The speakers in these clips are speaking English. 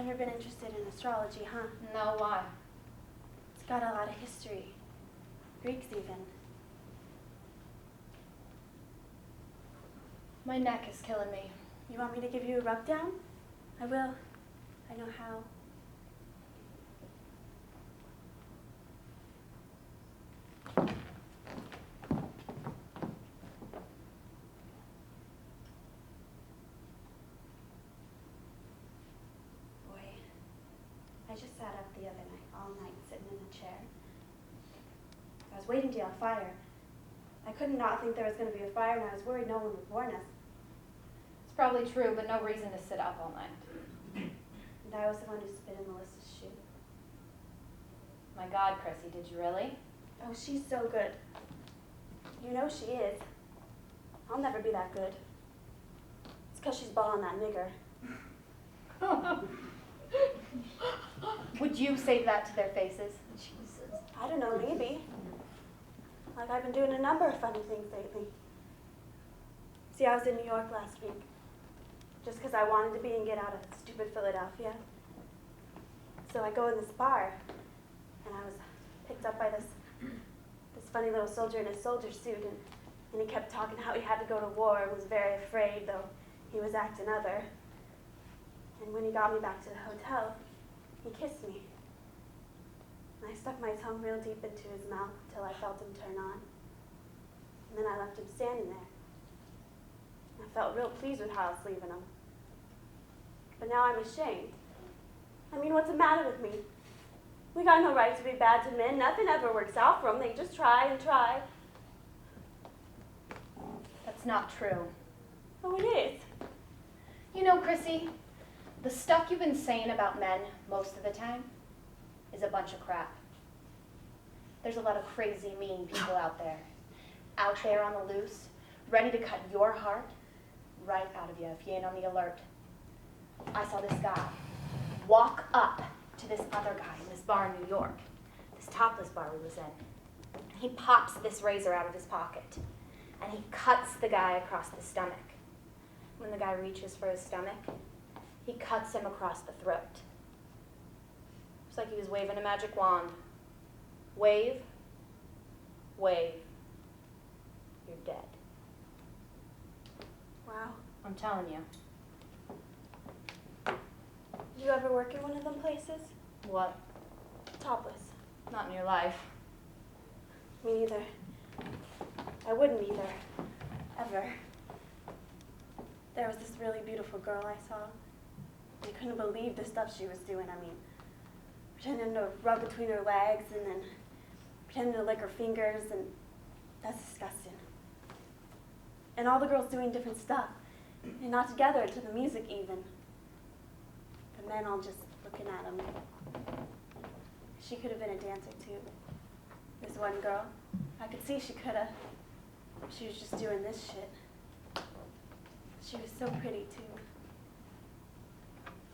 never been interested in astrology, huh? No, why? It's got a lot of history. Greeks even. My neck is killing me. You want me to give you a rub down? I will. I know how. I just sat up the other night, all night, sitting in a chair. I was waiting to yell fire. I couldn't not think there was going to be a fire, and I was worried no one would warn us. It's probably true, but no reason to sit up all night. And I was the one who spit in Melissa's shoe. My God, Chrissy, did you really? Oh, she's so good. You know she is. I'll never be that good. It's because she's balling that nigger. Would you say that to their faces? Jesus. I don't know, maybe. Like I've been doing a number of funny things lately. See, I was in New York last week. Just because I wanted to be and get out of stupid Philadelphia. So I go in this bar, and I was picked up by this funny little soldier in his soldier suit, and he kept talking how he had to go to war and was very afraid, though he was acting other. And when he got me back to the hotel, he kissed me. And I stuck my tongue real deep into his mouth till I felt him turn on. And then I left him standing there. I felt real pleased with how I was leaving him. But now I'm ashamed. I mean, what's the matter with me? We got no right to be bad to men. Nothing ever works out for them. They just try and try. That's not true. Oh, it is. You know, Chrissy, the stuff you've been saying about men most of the time is a bunch of crap. There's a lot of crazy, mean people out there on the loose, ready to cut your heart right out of you if you ain't on the alert. I saw this guy walk up to this other guy in this bar in New York, this Topless bar we was in. He pops this razor out of his pocket, and he cuts the guy across the stomach. When the guy reaches for his stomach, he cuts him across the throat. It's like he was waving a magic wand. Wave, wave, you're dead. Wow. I'm telling you. You ever work in one of them places? What? Topless. Not in your life. Me neither. I wouldn't either. Ever. There was this really beautiful girl I saw. I couldn't believe the stuff she was doing. I mean, pretending to rub between her legs and then pretending to lick her fingers, and that's disgusting. And all the girls doing different stuff, and not together to the music even. The men all just looking at them. She could have been a dancer too. This one girl, I could see she could have. She was just doing this shit. She was so pretty too.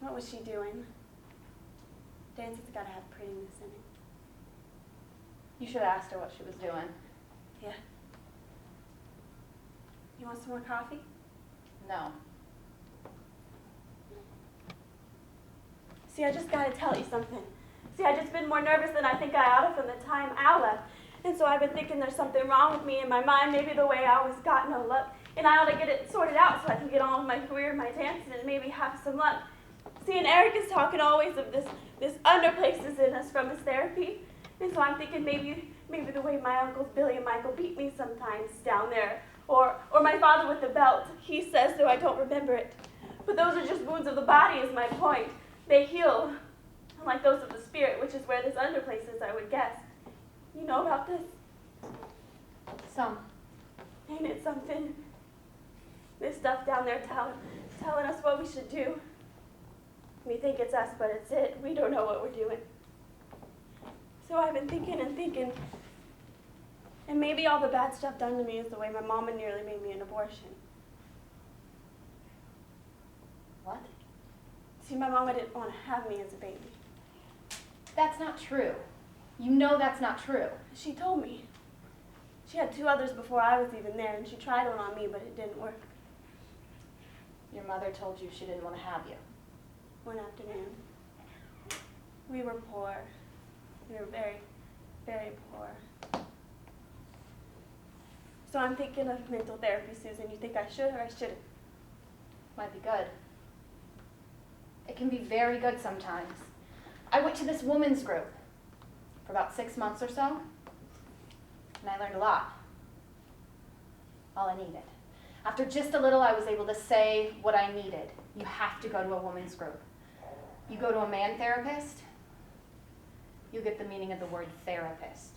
What was she doing? Dancing's gotta have prettiness in it. You should have asked her what she was doing. Yeah. You want some more coffee? No. See, I just gotta tell you something. See, I've just been more nervous than I think I oughta from the time Al left. And so I've been thinking there's something wrong with me in my mind, maybe the way I always got no luck. And I ought to get it sorted out so I can get on with my career, my dancing, and maybe have some luck. See, and Eric is talking always of this underplaces in us from his therapy. And so I'm thinking maybe the way my uncles Billy and Michael beat me sometimes down there. Or my father with the belt. He says, though I don't remember it. But those are just wounds of the body is my point. They heal, unlike those of the spirit, which is where this underplace is, I would guess. You know about this? Some. Ain't it something? This stuff down there telling us what we should do. We think it's us, but it's it. We don't know what we're doing. So I've been thinking and thinking. And maybe all the bad stuff done to me is the way my mama nearly made me an abortion. What? See, my mama didn't want to have me as a baby. That's not true. You know that's not true. She told me. She had 2 others before I was even there, and she tried one on me, but it didn't work. Your mother told you she didn't want to have you. One afternoon. We were poor. We were very, very poor. So I'm thinking of mental therapy, Susan. You think I should or I shouldn't? Might be good. It can be very good sometimes. I went to this women's group for about 6 months or so, and I learned a lot. All I needed. After just a little, I was able to say what I needed. You have to go to a women's group. You go to a man therapist, you get the meaning of the word therapist.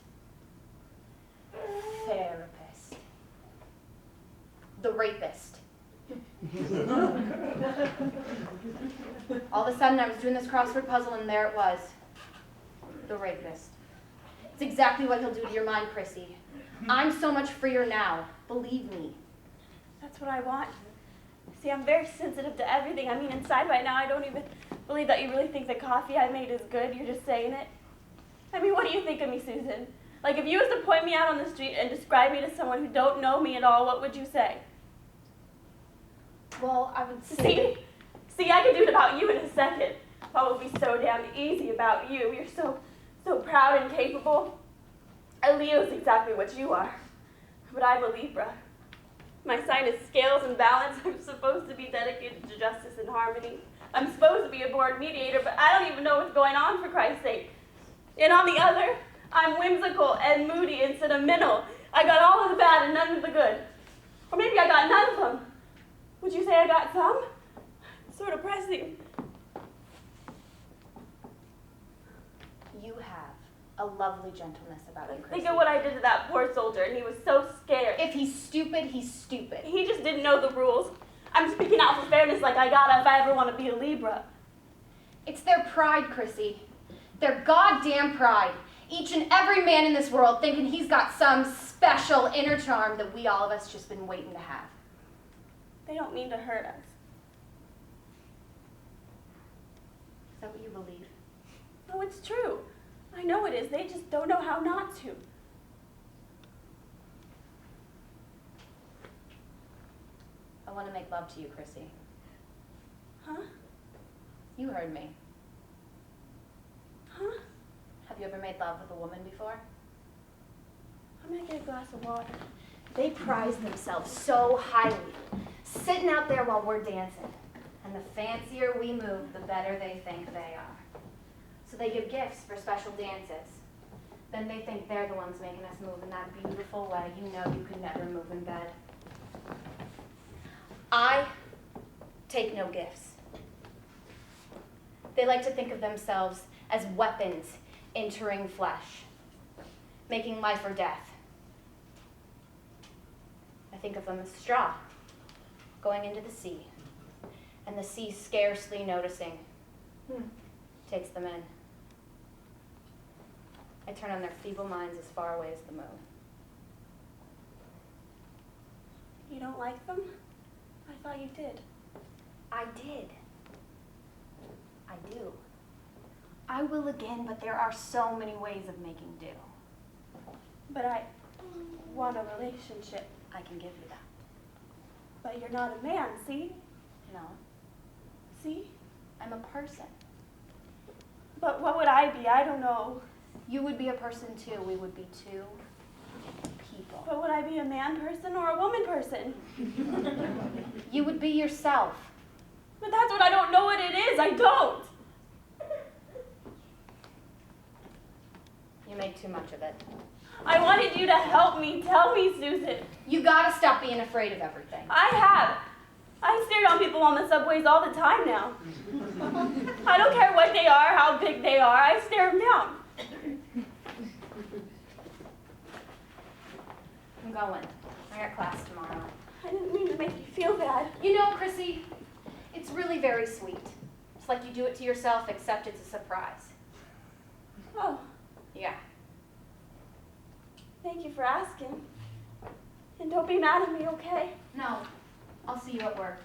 Therapist. The rapist. All of a sudden, I was doing this crossword puzzle, and there it was. The rapist. It's exactly what he'll do to your mind, Chrissy. I'm so much freer now. Believe me. That's what I want. See, I'm very sensitive to everything. I mean, inside right now, I don't even believe that you really think the coffee I made is good. You're just saying it. I mean, what do you think of me, Susan? Like, if you was to point me out on the street and describe me to someone who don't know me at all, what would you say? Well, I would say... See, I could do it about you in a second. What would be so damn easy about you? You're so proud and capable. A Leo's exactly what you are. But I'm a Libra. My sign is scales and balance. I'm supposed to be dedicated to justice and harmony. I'm supposed to be a born mediator, but I don't even know what's going on, for Christ's sake. And on the other, I'm whimsical and moody and sentimental. I got all of the bad and none of the good. Or maybe I got none of them. Would you say I got some? It's so depressing. You have a lovely gentleness about you, Chrissy. Think of what I did to that poor soldier, and he was so scared. If he's stupid, he's stupid. He just didn't know the rules. I'm speaking out for fairness like I gotta if I ever want to be a Libra. It's their pride, Chrissy. Their goddamn pride. Each and every man in this world thinking he's got some special inner charm that we all of us just been waiting to have. They don't mean to hurt us. Is that what you believe? No, it's true. I know it is. They just don't know how not to. I want to make love to you, Chrissy. Huh? You heard me. Huh? Have you ever made love with a woman before? I'm gonna get a glass of water. They prize themselves so highly, sitting out there while we're dancing. And the fancier we move, the better they think they are. So they give gifts for special dances. Then they think they're the ones making us move in that beautiful way you know you could never move in bed. I take no gifts. They like to think of themselves as weapons entering flesh, making life or death. I think of them as straw, going into the sea, and the sea scarcely noticing, takes them in. I turn on their feeble minds as far away as the moon. You don't like them? I thought you did. I did. I do. I will again, but there are so many ways of making do. But I want a relationship. I can give you that. But you're not a man, see? No, See? I'm a person. But what would I be? I don't know. You would be a person too. We would be two people. But would I be a man person or a woman person? You would be yourself. But that's what I don't know what it is. I don't. You make too much of it. I wanted you to help me. Tell me, Susan. You gotta stop being afraid of everything. I have. I stare down people on the subways all the time now. I don't care what they are, how big they are. I stare them down. I'm going. I got class tomorrow. I didn't mean to make you feel bad. You know, Chrissy, it's really very sweet. It's like you do it to yourself, except it's a surprise. Oh, Yeah. thank you for asking. And don't be mad at me, okay? No, I'll see you at work.